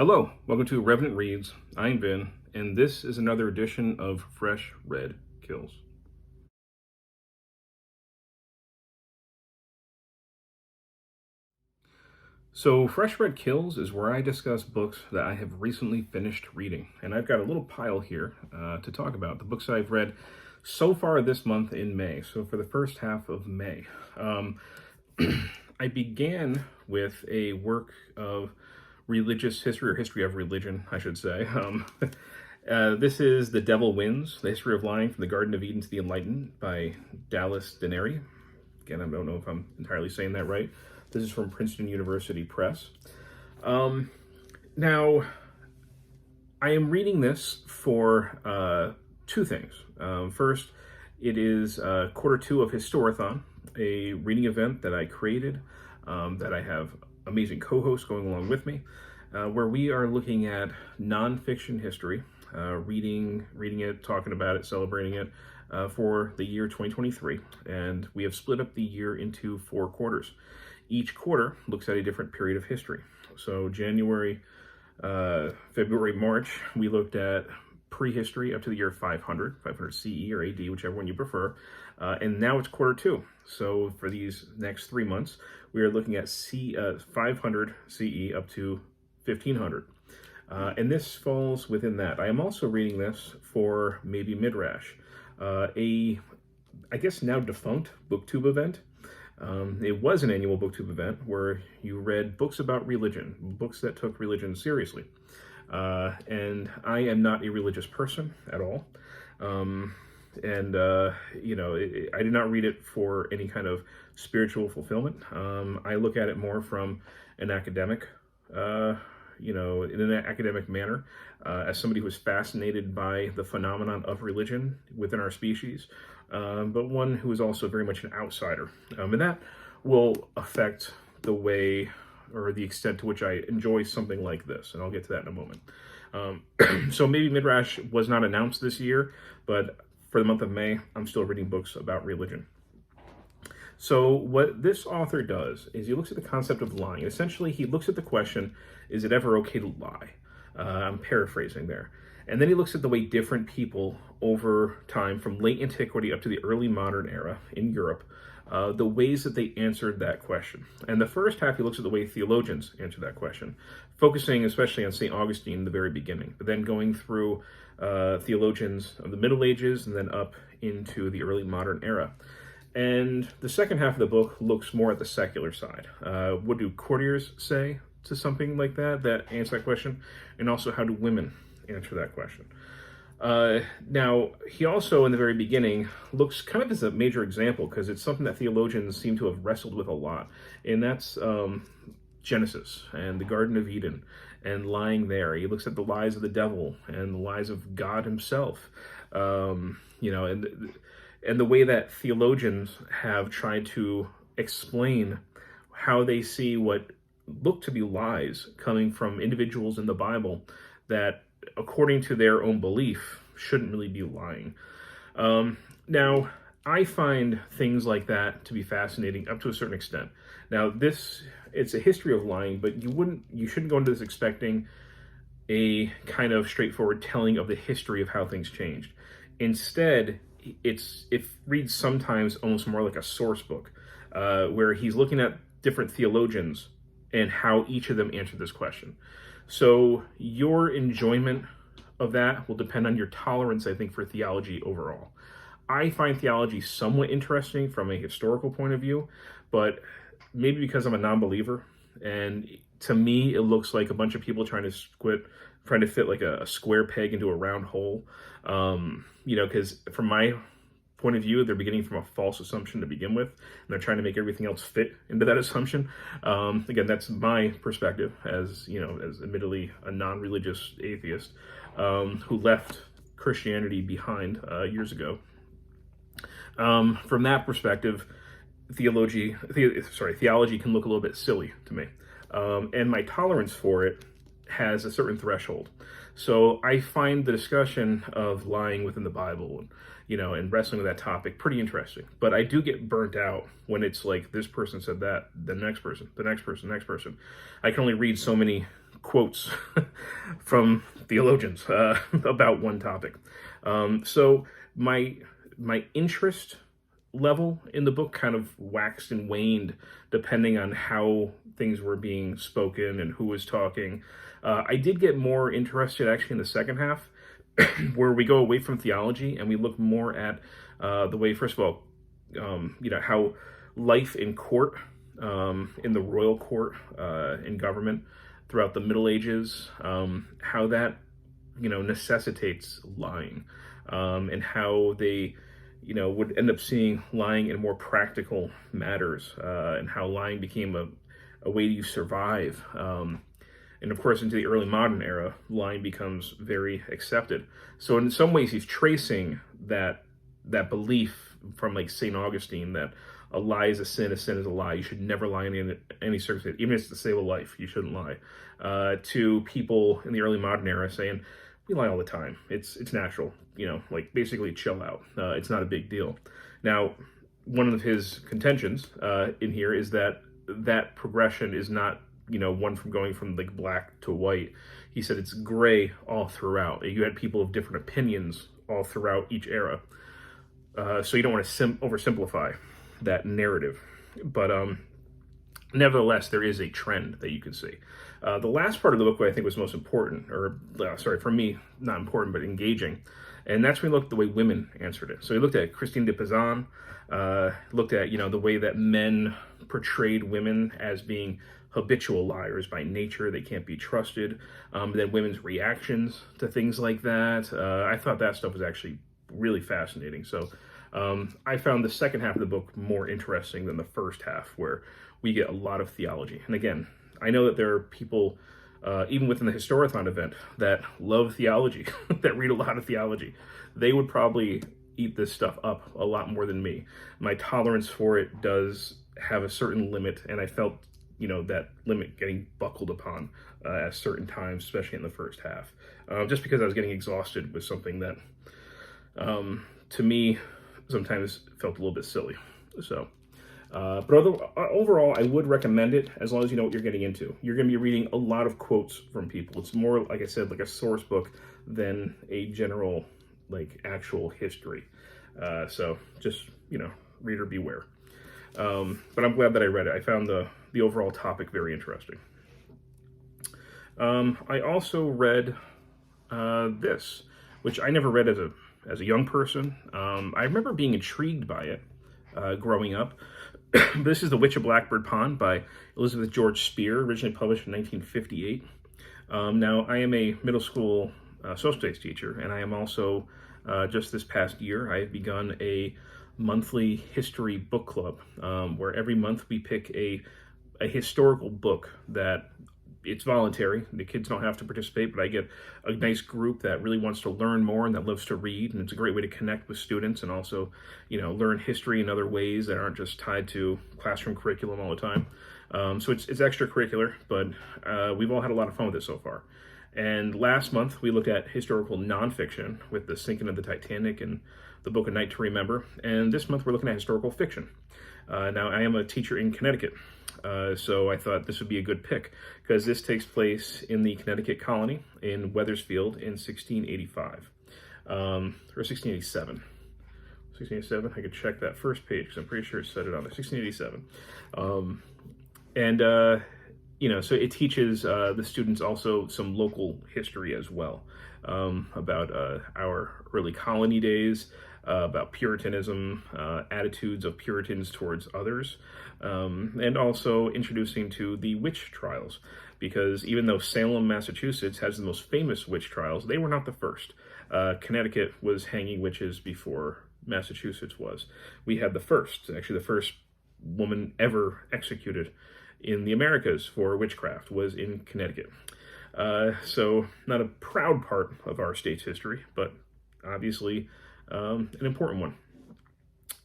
Hello, welcome to Revenant Reads. I'm Vin, and this is another edition of Fresh Red Kills. So, Fresh Red Kills is where I discuss books that I have recently finished reading, and I've got a little pile here to talk about. The books that I've read so far this month in May, so for the first half of May. I began with a work of religious history, or history of religion, I should say. This is The Devil Wins, The History of Lying from the Garden of Eden to the Enlightenment by Dallas Denery. Again, I don't know if I'm entirely saying that right. This is from Princeton University Press. Now, I am reading this for two things. First, it is quarter two of Historathon, a reading event that I created, that I have amazing co-hosts going along with me, where we are looking at nonfiction history, reading it, talking about it, celebrating it for the year 2023. And we have split up the year into 4 quarters. Each quarter looks at a different period of history. So January, February, March, we looked at prehistory up to the year 500 CE or AD, whichever one you prefer. And now it's quarter two. So for these next 3 months, we are looking at 500 CE up to 1500. And this falls within that. I am also reading this for Maybe Midrash, I guess now defunct booktube event. It was an annual booktube event where you read books about religion, books that took religion seriously. And I am not a religious person at all. I did not read it for any kind of spiritual fulfillment. I look at it more from an academic, in an academic manner, as somebody who is fascinated by the phenomenon of religion within our species, but one who is also very much an outsider. And that will affect the way or the extent to which I enjoy something like this, and I'll get to that in a moment. So maybe Midrash was not announced this year, but for the month of May, I'm still reading books about religion. So what this author does is he looks at the concept of lying. Essentially, he looks at the question, is it ever okay to lie? I'm paraphrasing there. And then he looks at the way different people over time, from late antiquity up to the early modern era in Europe, the ways that they answered that question. And the first half, he looks at the way theologians answer that question, focusing especially on St. Augustine in the very beginning, but then going through theologians of the Middle Ages and then up into the early modern era. And the second half of the book looks more at the secular side. What do courtiers say to something like that answer that question? And also, how do women answer that question? Now, he also, in the very beginning, looks kind of as a major example, because it's something that theologians seem to have wrestled with a lot, and that's Genesis and the Garden of Eden and lying there. He looks at the lies of the devil and the lies of God himself, and the way that theologians have tried to explain how they see what look to be lies coming from individuals in the Bible that, according to their own belief, shouldn't really be lying. Now, I find things like that to be fascinating up to a certain extent. Now, it's a history of lying, but you shouldn't go into this expecting a kind of straightforward telling of the history of how things changed. Instead, it reads sometimes almost more like a source book, where he's looking at different theologians and how each of them answered this question. So your enjoyment of that will depend on your tolerance, I think, for theology overall. I find theology somewhat interesting from a historical point of view, but maybe because I'm a non-believer, and to me it looks like a bunch of people trying to fit like a square peg into a round hole. Because from my point of view, they're beginning from a false assumption to begin with, and they're trying to make everything else fit into that assumption. Again, that's my perspective as admittedly a non-religious atheist who left Christianity behind years ago. From that perspective, theology can look a little bit silly to me, and my tolerance for it has a certain threshold. So I find the discussion of lying within the Bible, and wrestling with that topic pretty interesting. But I do get burnt out when it's like this person said that, the next person. I can only read so many quotes from theologians about one topic. So my interest level in the book kind of waxed and waned depending on how things were being spoken and who was talking. I did get more interested actually in the second half, where we go away from theology and we look more at the way, first of all, how life in court, in the royal court, in government throughout the Middle Ages, how that, necessitates lying, and how they, would end up seeing lying in more practical matters, and how lying became a way to survive. And of course, into the early modern era, lying becomes very accepted. So in some ways, he's tracing that belief from like St. Augustine that a lie is a sin is a lie. You should never lie in any circumstance, even if it's to save a life. You shouldn't lie. To people in the early modern era saying, we lie all the time. It's natural. Like basically chill out. It's not a big deal. Now, one of his contentions in here is that progression is not one from going from like black to white. He said it's gray all throughout. You had people of different opinions all throughout each era. So you don't want to oversimplify that narrative. But nevertheless, there is a trend that you can see. The last part of the book, what I think was most important, for me, not important, but engaging, and that's when we looked at the way women answered it. So we looked at Christine de Pizan, looked at, the way that men portrayed women as being habitual liars by nature. They can't be trusted. Then women's reactions to things like that. I thought that stuff was actually really fascinating. So I found the second half of the book more interesting than the first half, where we get a lot of theology. And again, I know that there are people, even within the Historathon event, that love theology, that read a lot of theology. They would probably eat this stuff up a lot more than me. My tolerance for it does have a certain limit, and I felt that limit getting buckled upon at certain times, especially in the first half, just because I was getting exhausted with something that, to me, sometimes felt a little bit silly. So, but overall, I would recommend it as long as you know what you're getting into. You're going to be reading a lot of quotes from people. It's more, like I said, like a source book than a general, like, actual history. So just, reader beware. But I'm glad that I read it. I found the overall topic very interesting. I also read this, which I never read as a young person. I remember being intrigued by it growing up. This is The Witch of Blackbird Pond by Elizabeth George Speare, originally published in 1958. Now, I am a middle school social studies teacher, and I am also, just this past year, I have begun a monthly history book club, where every month we pick a historical book that it's voluntary. The kids don't have to participate, but I get a nice group that really wants to learn more and that loves to read, and it's a great way to connect with students and also, learn history in other ways that aren't just tied to classroom curriculum all the time. So it's extracurricular, but we've all had a lot of fun with it so far. And last month we looked at historical nonfiction with the sinking of the Titanic and the book A Night to Remember. And this month we're looking at historical fiction. Now, I am a teacher in Connecticut, so I thought this would be a good pick because this takes place in the Connecticut colony in Wethersfield in 1685, or 1687. 1687, I could check that first page because I'm pretty sure it said it on there, 1687. So it teaches the students also some local history as well, about our early colony days, about Puritanism, attitudes of Puritans towards others, and also introducing to the witch trials, because even though Salem, Massachusetts has the most famous witch trials, they were not the first. Connecticut was hanging witches before Massachusetts was. We had the first woman ever executed in the Americas for witchcraft was in Connecticut. So not a proud part of our state's history, but obviously an important one.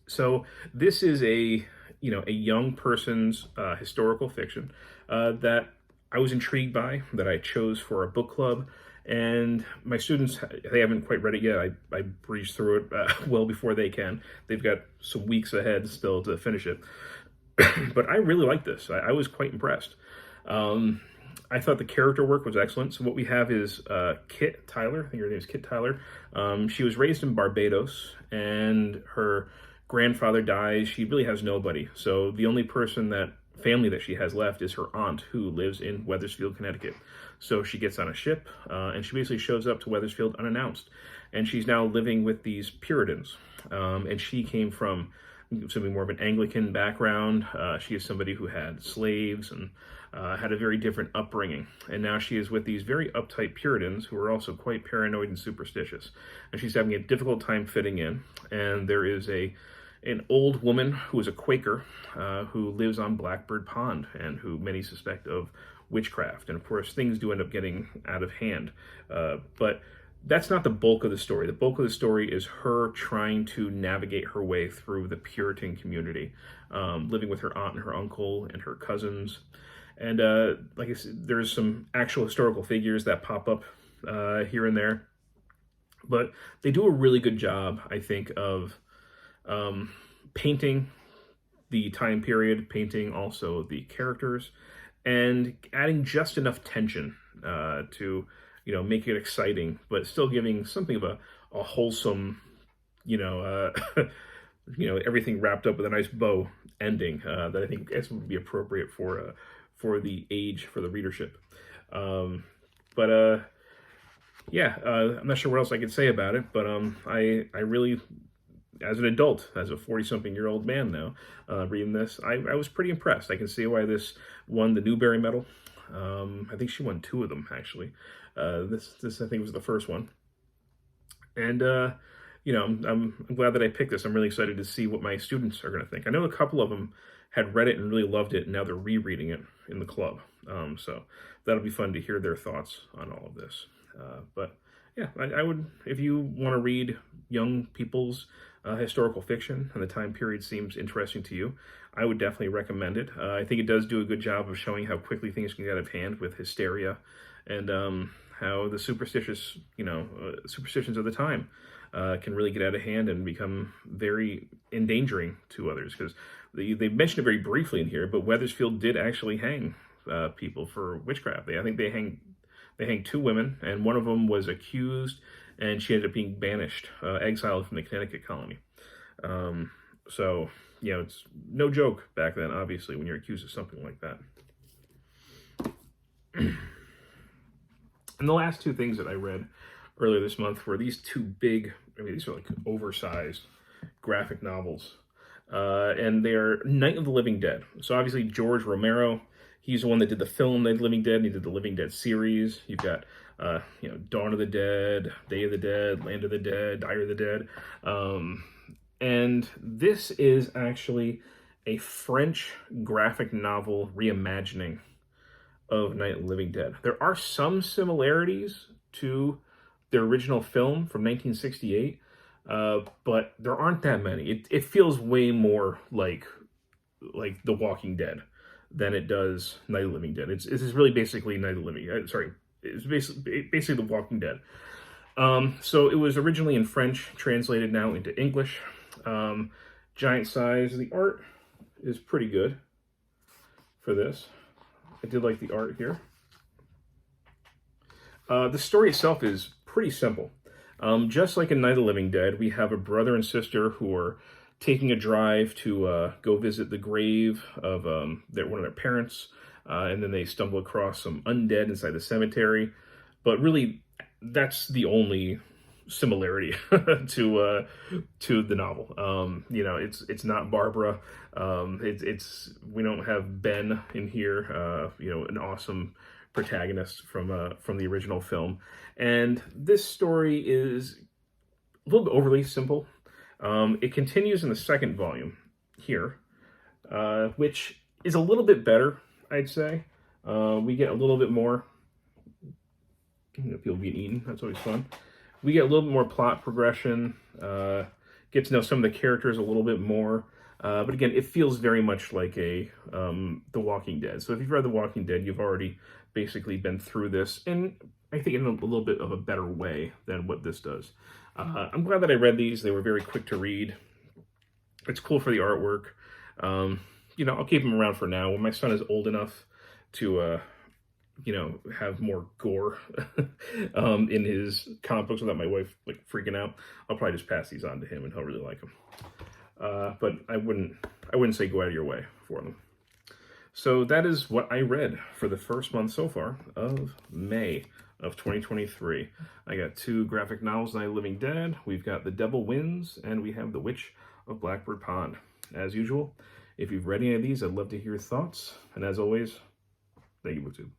So this is a young person's historical fiction that I was intrigued by, that I chose for a book club. And my students, they haven't quite read it yet. I breezed through it well before they can. They've got some weeks ahead still to finish it. But I really like this. I was quite impressed. I thought the character work was excellent. So what we have is Kit Tyler. I think her name is Kit Tyler. She was raised in Barbados, and her grandfather dies. She really has nobody. So the only family that she has left is her aunt, who lives in Wethersfield, Connecticut. So she gets on a ship, and she basically shows up to Wethersfield unannounced. And she's now living with these Puritans. And she came from something more of an Anglican background. She is somebody who had slaves and had a very different upbringing. And now she is with these very uptight Puritans who are also quite paranoid and superstitious. And she's having a difficult time fitting in. And there is an old woman who is a Quaker who lives on Blackbird Pond and who many suspect of witchcraft. And of course, things do end up getting out of hand. But that's not the bulk of the story. The bulk of the story is her trying to navigate her way through the Puritan community, living with her aunt and her uncle and her cousins. And like I said, there's some actual historical figures that pop up here and there. But they do a really good job, I think, of painting the time period, painting also the characters, and adding just enough tension to make it exciting, but still giving something of a wholesome, everything wrapped up with a nice bow ending that I think would be appropriate for the age, for the readership. Yeah, I'm not sure what else I could say about it, but I really, as an adult, as a 40-something-year-old man now, reading this, I was pretty impressed. I can see why this won the Newbery Medal. I think she won 2 of them, actually. This I think was the first one. And, I'm glad that I picked this. I'm really excited to see what my students are going to think. I know a couple of them had read it and really loved it, and now they're rereading it in the club. So that'll be fun to hear their thoughts on all of this. But yeah, I would, if you want to read young people's historical fiction and the time period seems interesting to you, I would definitely recommend it. I think it does do a good job of showing how quickly things can get out of hand with hysteria, and how the superstitions of the time can really get out of hand and become very endangering to others. Because they mentioned it very briefly in here, but Wethersfield did actually hang people for witchcraft. I think they hanged 2 women, and one of them was accused, and she ended up being banished, exiled from the Connecticut colony. So, it's no joke back then, obviously, when you're accused of something like that. And the last 2 things that I read earlier this month were these 2 big, these are like oversized graphic novels. And they're Night of the Living Dead. So obviously George Romero, he's the one that did the film Night of the Living Dead, and he did the Living Dead series. You've got, Dawn of the Dead, Day of the Dead, Land of the Dead, Dire of the Dead. And this is actually a French graphic novel reimagining of Night of the Living Dead. There are some similarities to the original film from 1968, but there aren't that many. It feels way more like The Walking Dead than it does Night of the Living Dead. This is really basically Night of the Living. It's basically The Walking Dead. So it was originally in French, translated now into English. Giant size. The art is pretty good for this. I did like the art here. The story itself is pretty simple. Just like in Night of the Living Dead, we have a brother and sister who are taking a drive to go visit the grave of one of their parents, and then they stumble across some undead inside the cemetery. But really, that's the only similarity to the novel. It's not Barbara. We don't have Ben in here. An awesome protagonist from the original film. And this story is a little bit overly simple. It continues in the second volume here, which is a little bit better, I'd say. We get a little bit more. People being eaten. That's always fun. We get a little bit more plot progression. Get to know some of the characters a little bit more. But again, it feels very much like The Walking Dead. So if you've read The Walking Dead, you've already basically been through this, and I think in a little bit of a better way than what this does. I'm glad that I read these. They were very quick to read. It's cool for the artwork. I'll keep them around for now. When my son is old enough to have more gore in his comic books without my wife like freaking out, I'll probably just pass these on to him and he'll really like them. But I wouldn't say go out of your way for them. So that is what I read for the first month so far of May of 2023. I got 2 graphic novels, Night of the Living Dead. We've got The Devil Wins, and we have The Witch of Blackbird Pond. As usual, if you've read any of these, I'd love to hear your thoughts. And as always, thank you, BookTube.